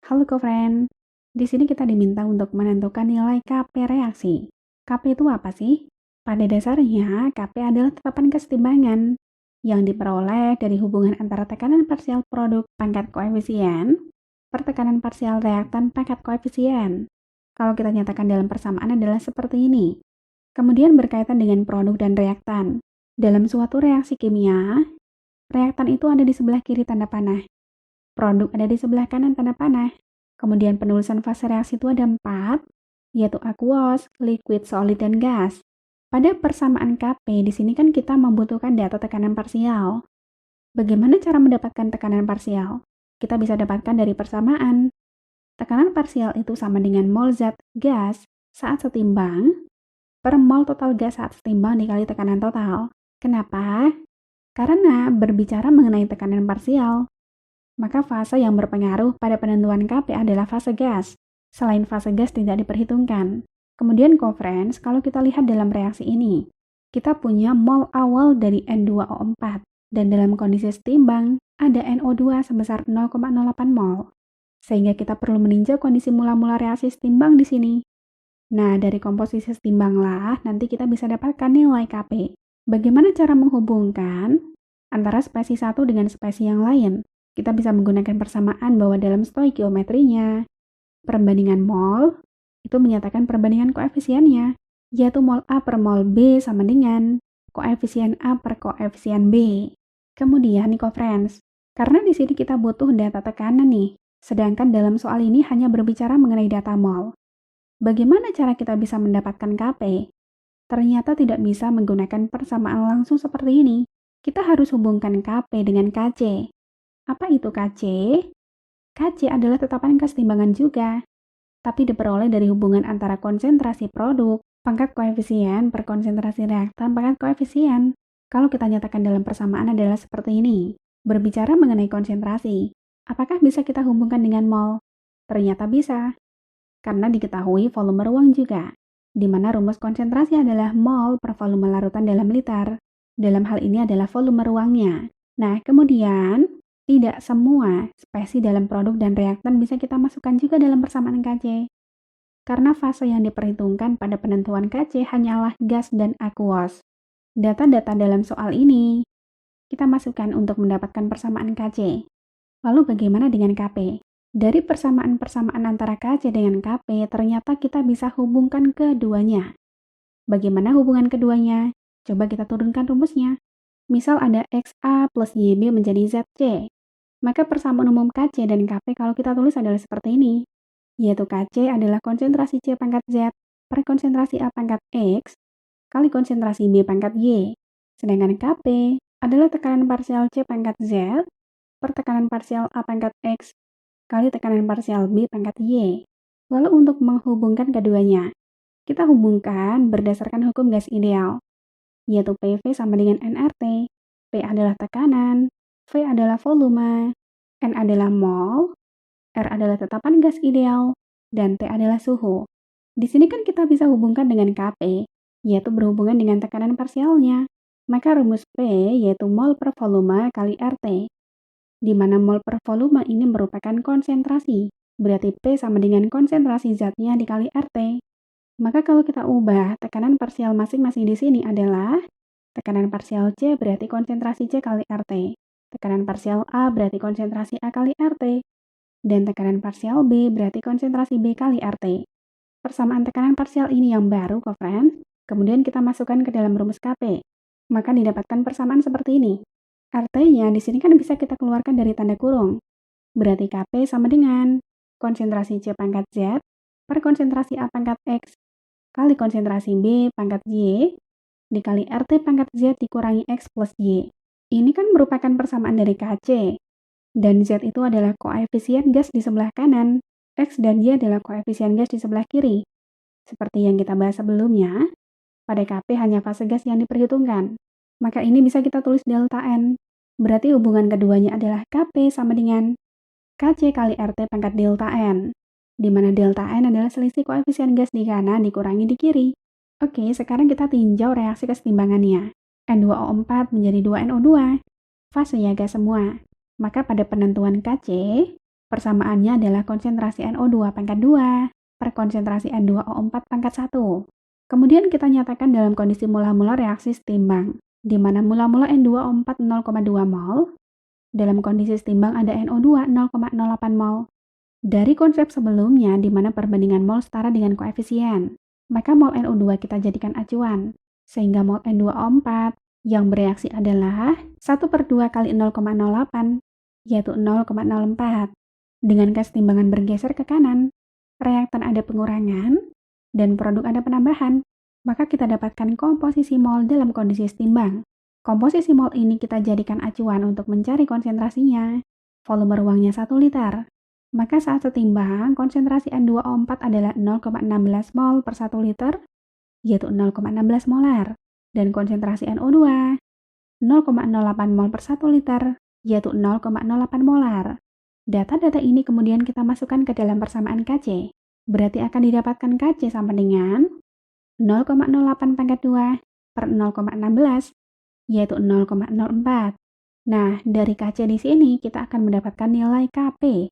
Halo co-friend, di sini kita diminta untuk menentukan nilai Kp reaksi. Kp itu apa sih? Pada dasarnya, Kp adalah tetapan kesetimbangan yang diperoleh dari hubungan antara tekanan parsial produk pangkat koefisien per tekanan parsial reaktan pangkat koefisien. Kalau kita nyatakan dalam persamaan adalah seperti ini. Kemudian berkaitan dengan produk dan reaktan. Dalam suatu reaksi kimia, reaktan itu ada di sebelah kiri tanda panah. Produk ada di sebelah kanan tanda panah. Kemudian penulisan fase reaksi itu ada 4, yaitu aqueous, liquid, solid, dan gas. Pada persamaan Kp, di sini kan kita membutuhkan data tekanan parsial. Bagaimana cara mendapatkan tekanan parsial? Kita bisa dapatkan dari persamaan. Tekanan parsial itu sama dengan mol zat gas saat setimbang per mol total gas saat setimbang dikali tekanan total. Kenapa? Karena berbicara mengenai tekanan parsial, maka fase yang berpengaruh pada penentuan Kp adalah fase gas. Selain fase gas tidak diperhitungkan. Kemudian co-friends, kalau kita lihat dalam reaksi ini, kita punya mol awal dari N2O4 dan dalam kondisi setimbang ada NO2 sebesar 0,08 mol. Sehingga kita perlu meninjau kondisi mula-mula reaksi setimbang di sini. Nah, dari komposisi setimbanglah nanti kita bisa dapatkan nilai Kp. Bagaimana cara menghubungkan antara spesies satu dengan spesies yang lain? Kita bisa menggunakan persamaan bahwa dalam stoikiometrinya, perbandingan mol itu menyatakan perbandingan koefisiennya, yaitu mol A per mol B sama dengan koefisien A per koefisien B. Kemudian nih co-friends, karena di sini kita butuh data tekanan nih, sedangkan dalam soal ini hanya berbicara mengenai data mol. Bagaimana cara kita bisa mendapatkan Kp? Ternyata tidak bisa menggunakan persamaan langsung seperti ini. Kita harus hubungkan Kp dengan Kc. Apa itu Kc? Kc adalah tetapan kesetimbangan juga, tapi diperoleh dari hubungan antara konsentrasi produk, pangkat koefisien, per konsentrasi reaktan, pangkat koefisien. Kalau kita nyatakan dalam persamaan adalah seperti ini. Berbicara mengenai konsentrasi, apakah bisa kita hubungkan dengan mol? Ternyata bisa, karena diketahui volume ruang juga, di mana rumus konsentrasi adalah mol per volume larutan dalam liter. Dalam hal ini adalah volume ruangnya. Nah, kemudian tidak semua spesies dalam produk dan reaktan bisa kita masukkan juga dalam persamaan Kc. Karena fase yang diperhitungkan pada penentuan Kc hanyalah gas dan aqueous. Data-data dalam soal ini kita masukkan untuk mendapatkan persamaan Kc. Lalu bagaimana dengan Kp? Dari persamaan-persamaan antara Kc dengan Kp, ternyata kita bisa hubungkan keduanya. Bagaimana hubungan keduanya? Coba kita turunkan rumusnya. Misal ada XA plus YB menjadi ZC. Maka persamaan umum Kc dan Kp kalau kita tulis adalah seperti ini, yaitu Kc adalah konsentrasi C pangkat Z per konsentrasi A pangkat X kali konsentrasi B pangkat Y. Sedangkan Kp adalah tekanan parsial C pangkat Z per tekanan parsial A pangkat X kali tekanan parsial B pangkat Y. Lalu untuk menghubungkan keduanya, kita hubungkan berdasarkan hukum gas ideal, yaitu PV sama dengan nRT. P adalah tekanan, V adalah volume, N adalah mol, R adalah tetapan gas ideal, dan T adalah suhu. Di sini kan kita bisa hubungkan dengan Kp, yaitu berhubungan dengan tekanan parsialnya. Maka rumus P yaitu mol per volume kali RT, di mana mol per volume ini merupakan konsentrasi, berarti P sama dengan konsentrasi zatnya dikali RT. Maka kalau kita ubah tekanan parsial masing-masing di sini adalah tekanan parsial C berarti konsentrasi C kali RT. Tekanan parsial A berarti konsentrasi A kali RT. Dan tekanan parsial B berarti konsentrasi B kali RT. Persamaan tekanan parsial ini yang baru, co-friends. Kemudian kita masukkan ke dalam rumus Kp. Maka didapatkan persamaan seperti ini. RT-nya di sini kan bisa kita keluarkan dari tanda kurung. Berarti Kp sama dengan konsentrasi C pangkat Z per konsentrasi A pangkat X kali konsentrasi B pangkat Y dikali RT pangkat Z dikurangi X plus Y. Ini kan merupakan persamaan dari Kc. Dan Z itu adalah koefisien gas di sebelah kanan. X dan Y adalah koefisien gas di sebelah kiri. Seperti yang kita bahas sebelumnya, pada Kp hanya fase gas yang diperhitungkan. Maka ini bisa kita tulis delta N. Berarti hubungan keduanya adalah Kp sama dengan Kc kali RT pangkat delta N, di mana delta N adalah selisih koefisien gas di kanan dikurangi di kiri. Oke, sekarang kita tinjau reaksi kesetimbangannya. N2O4 menjadi 2NO2. Fasenya gas semua. Maka pada penentuan Kc, Persamaannya adalah konsentrasi NO2 pangkat 2 per konsentrasi N2O4 pangkat 1. Kemudian kita nyatakan dalam kondisi mula-mula reaksi setimbang, di mana mula-mula N2O4 0,2 mol, dalam kondisi setimbang ada NO2 0,08 mol. Dari konsep sebelumnya di mana perbandingan mol setara dengan koefisien, maka mol NO2 kita jadikan acuan, sehingga mol N2O4 yang bereaksi adalah 1/2 kali 0,08, yaitu 0,04. Dengan kesetimbangan bergeser ke kanan, reaktan ada pengurangan, dan produk ada penambahan, maka kita dapatkan komposisi mol dalam kondisi setimbang. Komposisi mol ini kita jadikan acuan untuk mencari konsentrasinya. Volume ruangnya 1 liter. Maka saat setimbang, konsentrasi N2O4 adalah 0,16 mol per 1 liter, yaitu 0,16 molar. Dan konsentrasi NO2, 0,08 mol per 1 liter, yaitu 0,08 molar. Data-data ini kemudian kita masukkan ke dalam persamaan Kc. Berarti akan didapatkan Kc sama dengan 0,08 pangkat 2 per 0,16, yaitu 0,04. Nah, dari Kc di sini kita akan mendapatkan nilai Kp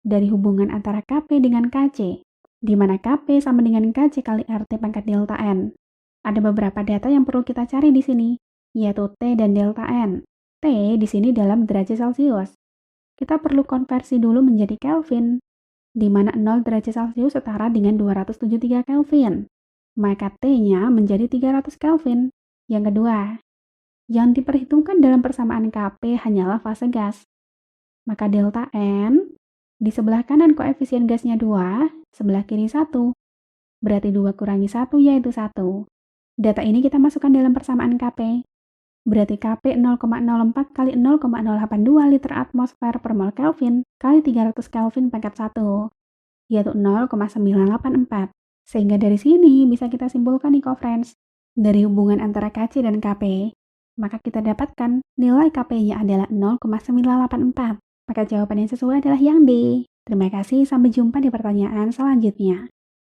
dari hubungan antara Kp dengan Kc, di mana Kp sama dengan Kc kali RT pangkat delta N. Ada beberapa data yang perlu kita cari di sini, yaitu T dan delta N. T di sini dalam derajat Celcius. Kita perlu konversi dulu menjadi Kelvin, di mana 0 derajat Celcius setara dengan 273 Kelvin. Maka T-nya menjadi 300 Kelvin. Yang kedua, yang diperhitungkan dalam persamaan Kp hanyalah fase gas. Maka delta N, di sebelah kanan koefisien gasnya 2, sebelah kiri 1. Berarti 2 kurangi 1 yaitu 1. Data ini kita masukkan dalam persamaan Kp. Berarti Kp 0,04 kali 0,082 liter atmosfer per mol Kelvin kali 300 Kelvin pangkat 1, yaitu 0,984. Sehingga dari sini bisa kita simpulkan nih friends, dari hubungan antara Kc dan Kp, maka kita dapatkan nilai Kp-nya adalah 0,984. Maka jawaban yang sesuai adalah yang D. Terima kasih, sampai jumpa di pertanyaan selanjutnya.